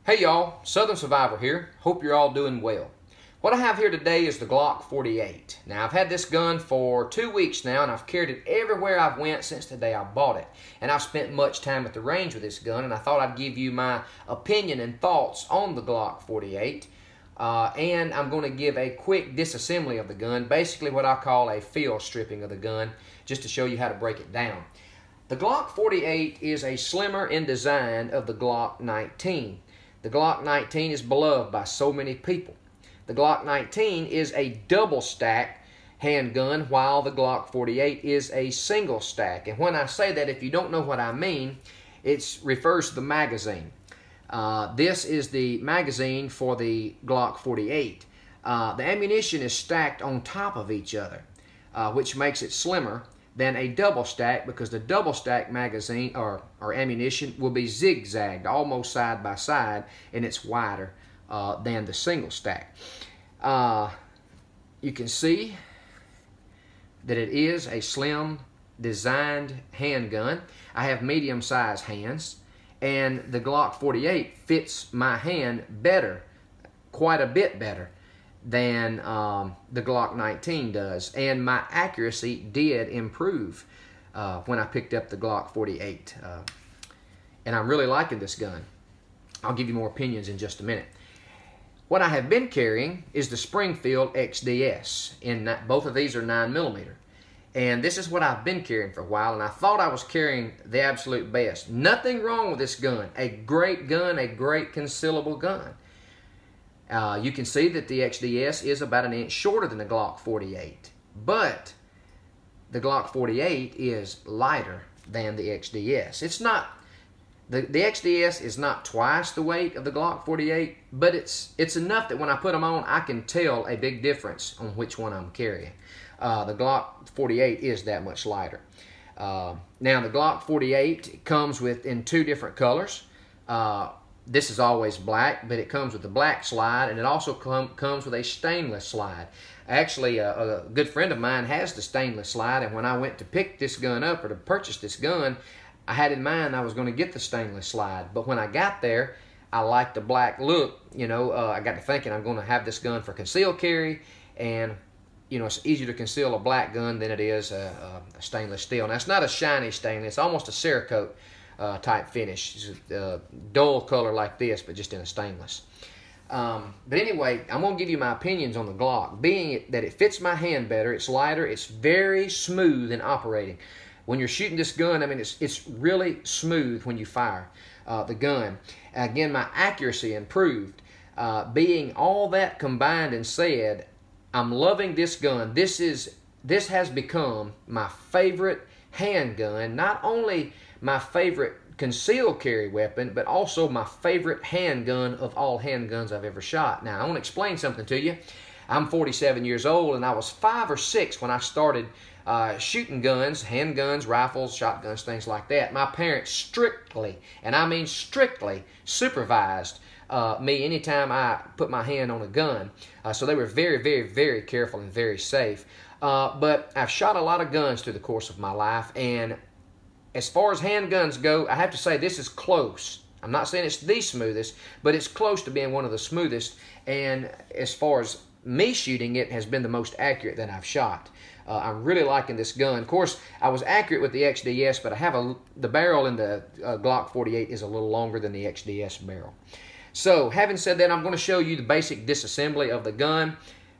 Hey y'all, Southern Survivor here. Hope you're all doing well. What I have here today is the Glock 48. Now I've had this gun for 2 weeks now and I've carried it everywhere I've went since the day I bought it. And I've spent much time at the range with this gun and I thought I'd give you my opinion and thoughts on the Glock 48. And I'm going to give a quick disassembly of the gun, basically what I call a field stripping of the gun, just to show you how to break it down. The Glock 48 is a slimmer in design of the Glock 19. The Glock 19 is beloved by so many people. The Glock 19 is a double stack handgun, while the Glock 48 is a single stack. And when I say that, if you don't know what I mean, it refers to the magazine. This is the magazine for the Glock 48. The ammunition is stacked on top of each other, which makes it slimmer than a double stack, because the double stack magazine or ammunition will be zigzagged almost side by side, and it's wider than the single stack. You can see that it is a slim designed handgun. I have medium sized hands, and the Glock 48 fits my hand better, quite a bit better than the Glock 19 does, and my accuracy did improve when I picked up the Glock 48, and I'm really liking this gun. I'll give you more opinions in just a minute. What I have been carrying is the Springfield XDS, and both of these are 9mm, and this is what I've been carrying for a while, and I thought I was carrying the absolute best. Nothing wrong with this gun. A great gun, a great concealable gun. You can see that the XDS is about 1 inch shorter than the Glock 48, but the Glock 48 is lighter than the XDS. It's not, the XDS is not twice the weight of the Glock 48, but it's enough that when I put them on, I can tell a big difference on which one I'm carrying. The Glock 48 is that much lighter. Now the Glock 48 comes in 2 different colors. This is always black, but it comes with a black slide, and it also comes with a stainless slide. Actually, a good friend of mine has the stainless slide, and when I went to pick this gun up or to purchase this gun, I had in mind I was going to get the stainless slide. But when I got there, I liked the black look. You know, I got to thinking I'm going to have this gun for concealed carry, and you know, it's easier to conceal a black gun than it is a stainless steel. Now, it's not a shiny stainless; it's almost a Cerakote type finish. It's a dull color like this, but just in a stainless. But anyway, I'm going to give you my opinions on the Glock. Being that it fits my hand better, it's lighter, it's very smooth in operating. When you're shooting this gun, I mean, it's really smooth when you fire the gun. Again, my accuracy improved. Being all that combined and said, I'm loving this gun. This has become my favorite handgun, not only my favorite concealed carry weapon, but also my favorite handgun of all handguns I've ever shot. Now, I want to explain something to you. I'm 47 years old, and I was 5 or 6 when I started shooting guns, handguns, rifles, shotguns, things like that. My parents strictly, and I mean strictly, supervised me anytime I put my hand on a gun. So they were very, very, very careful and very safe. But I've shot a lot of guns through the course of my life, and as far as handguns go, I have to say this is close. I'm not saying it's the smoothest, but it's close to being one of the smoothest. And as far as me shooting, it has been the most accurate that I've shot. I'm really liking this gun. Of course, I was accurate with the XDS, but I have the barrel in the Glock 48 is a little longer than the XDS barrel. So, having said that, I'm going to show you the basic disassembly of the gun.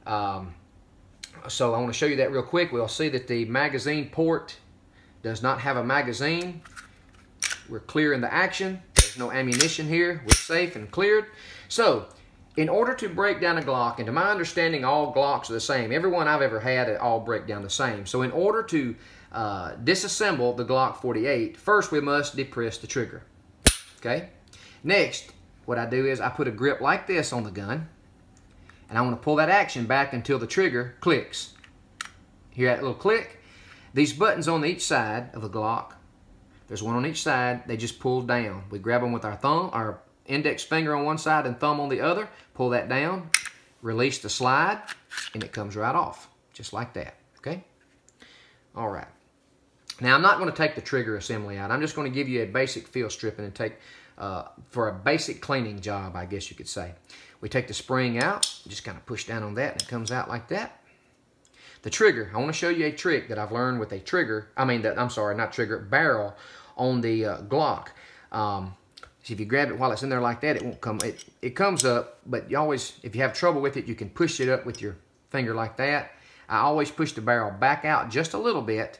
So I want to show you that real quick. We'll see that the magazine port does not have a magazine. We're clear in the action. There's no ammunition here. We're safe and cleared. So, in order to break down a Glock, and to my understanding, all Glocks are the same. Every one I've ever had, it all break down the same. So in order to disassemble the Glock 48, first we must depress the trigger. Okay? Next, what I do is I put a grip like this on the gun, and I want to pull that action back until the trigger clicks. Hear that little click? These buttons on each side of the Glock, there's one on each side, they just pull down. We grab them with our thumb, our index finger on one side and thumb on the other, pull that down, release the slide, and it comes right off, just like that, okay? All right. Now, I'm not going to take the trigger assembly out. I'm just going to give you a basic field stripping and take for a basic cleaning job, I guess you could say. We take the spring out, just kind of push down on that, and it comes out like that. The trigger, I want to show you a trick that I've learned with a trigger, barrel on the Glock. So if you grab it while it's in there like that, it won't come, it comes up, but you always, if you have trouble with it, you can push it up with your finger like that. I always push the barrel back out just a little bit,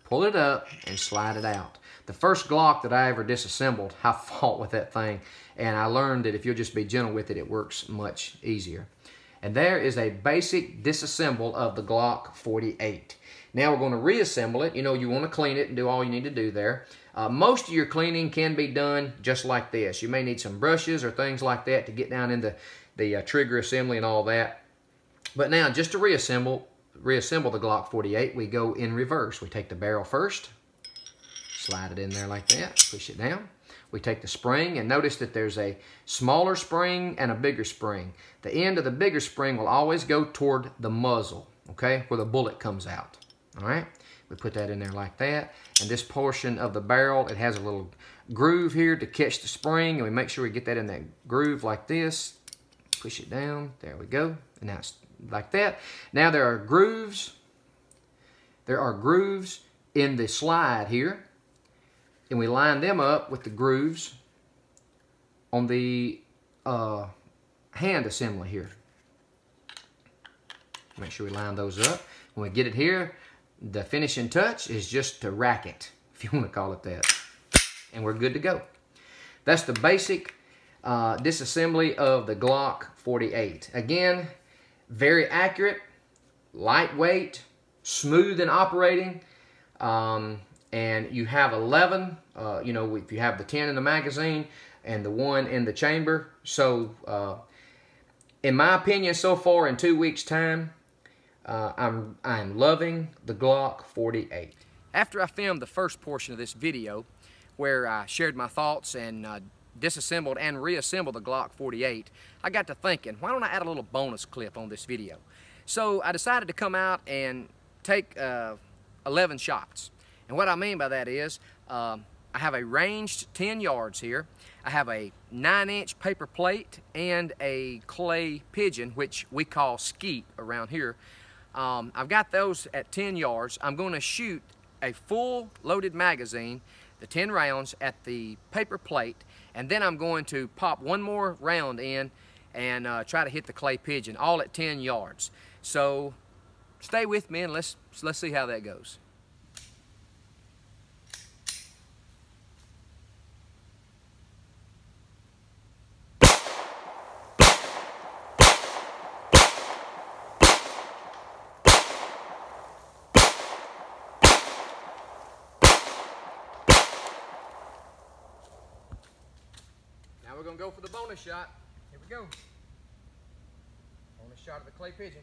pull it up, and slide it out. The first Glock that I ever disassembled, I fought with that thing, and I learned that if you'll just be gentle with it, it works much easier. And there is a basic disassemble of the Glock 48. Now we're going to reassemble it. You know, you want to clean it and do all you need to do there. Most of your cleaning can be done just like this. You may need some brushes or things like that to get down into the trigger assembly and all that. But now, just to reassemble the Glock 48, we go in reverse. We take the barrel first, slide it in there like that, push it down. We take the spring, and notice that there's a smaller spring and a bigger spring. The end of the bigger spring will always go toward the muzzle, okay, where the bullet comes out, all right? We put that in there like that, and this portion of the barrel, it has a little groove here to catch the spring, and we make sure we get that in that groove like this. Push it down, there we go, and now it's like that. Now there are grooves in the slide here, and we line them up with the grooves on the hand assembly here. Make sure we line those up. When we get it here, the finishing touch is just to rack it, if you want to call it that. And we're good to go. That's the basic disassembly of the Glock 48. Again, very accurate, lightweight, smooth in operating. And you have 11, you know, if you have the 10 in the magazine and the 1 in the chamber. So, in my opinion, so far in 2 weeks' time, I'm loving the Glock 48. After I filmed the first portion of this video, where I shared my thoughts and disassembled and reassembled the Glock 48, I got to thinking, why don't I add a little bonus clip on this video? So I decided to come out and take 11 shots. And what I mean by that is, I have a ranged 10 yards here. I have a 9-inch paper plate and a clay pigeon, which we call skeet around here. I've got those at 10 yards. I'm going to shoot a full loaded magazine, the 10 rounds, at the paper plate, and then I'm going to pop one more round in and try to hit the clay pigeon, all at 10 yards. So stay with me and let's see how that goes. Now we're going to go for the bonus shot. Here we go. Bonus shot of the clay pigeon.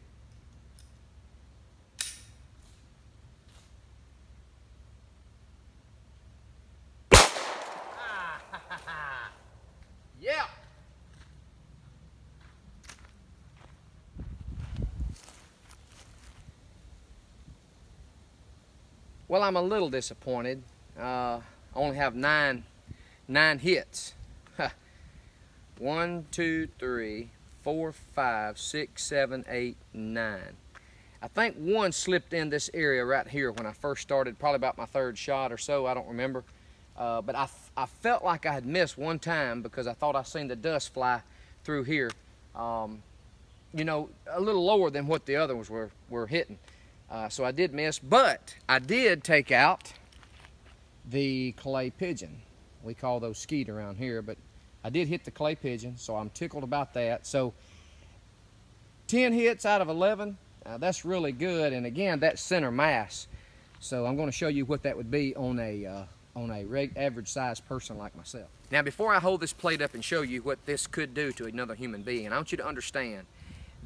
Yeah. Well, I'm a little disappointed. I only have nine hits. 1, 2, 3, 4, 5, 6, 7, 8, 9. I think one slipped in this area right here when I first started, probably about my third shot or so, I don't remember. But I felt like I had missed one time because I thought I seen the dust fly through here. You know, a little lower than what the other ones were hitting. So I did miss, but I did take out the clay pigeon. We call those skeet around here, but I did hit the clay pigeon, so I'm tickled about that. So 10 hits out of 11, that's really good. And again, that's center mass. So I'm going to show you what that would be on a average sized person like myself. Now, before I hold this plate up and show you what this could do to another human being, and I want you to understand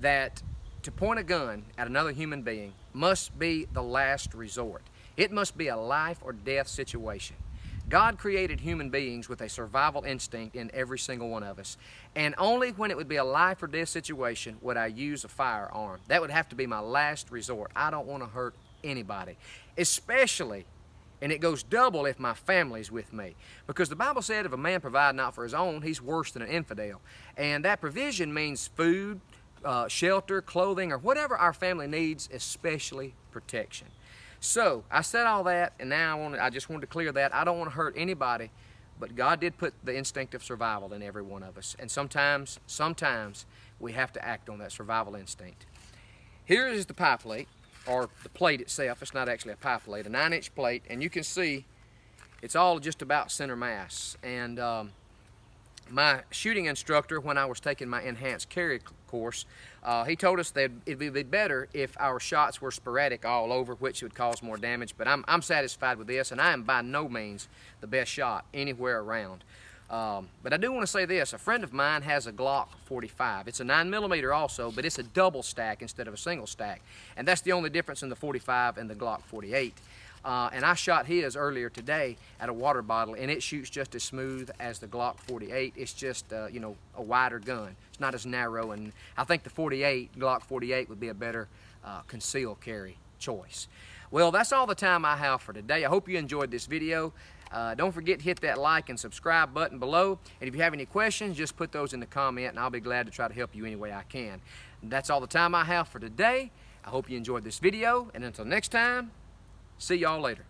that to point a gun at another human being must be the last resort. It must be a life or death situation. God created human beings with a survival instinct in every single one of us. And only when it would be a life or death situation would I use a firearm. That would have to be my last resort. I don't want to hurt anybody, especially And it goes double if my family's with me. Because the Bible said if a man provide not for his own, he's worse than an infidel. And that provision means food, shelter, clothing, or whatever our family needs, especially protection. So I said all that, and now I just wanted to clear that. I don't want to hurt anybody, but God did put the instinct of survival in every one of us. And sometimes we have to act on that survival instinct. Here is the pie plate, or the plate itself. It's not actually a pie plate, a 9-inch plate, and you can see it's all just about center mass. And my shooting instructor, when I was taking my enhanced carry course, he told us that it would be better if our shots were sporadic all over, which would cause more damage. But I'm satisfied with this, and I am by no means the best shot anywhere around. But I do want to say this. A friend of mine has a Glock 45. It's a 9mm also, but it's a double stack instead of a single stack. And that's the only difference in the 45 and the Glock 48. And I shot his earlier today at a water bottle, and it shoots just as smooth as the Glock 48. It's just, you know, a wider gun. It's not as narrow, and I think the Glock 48 would be a better concealed carry choice. Well, that's all the time I have for today. I hope you enjoyed this video. Don't forget to hit that like and subscribe button below. And if you have any questions, just put those in the comment, and I'll be glad to try to help you any way I can. That's all the time I have for today. I hope you enjoyed this video, and until next time, see y'all later.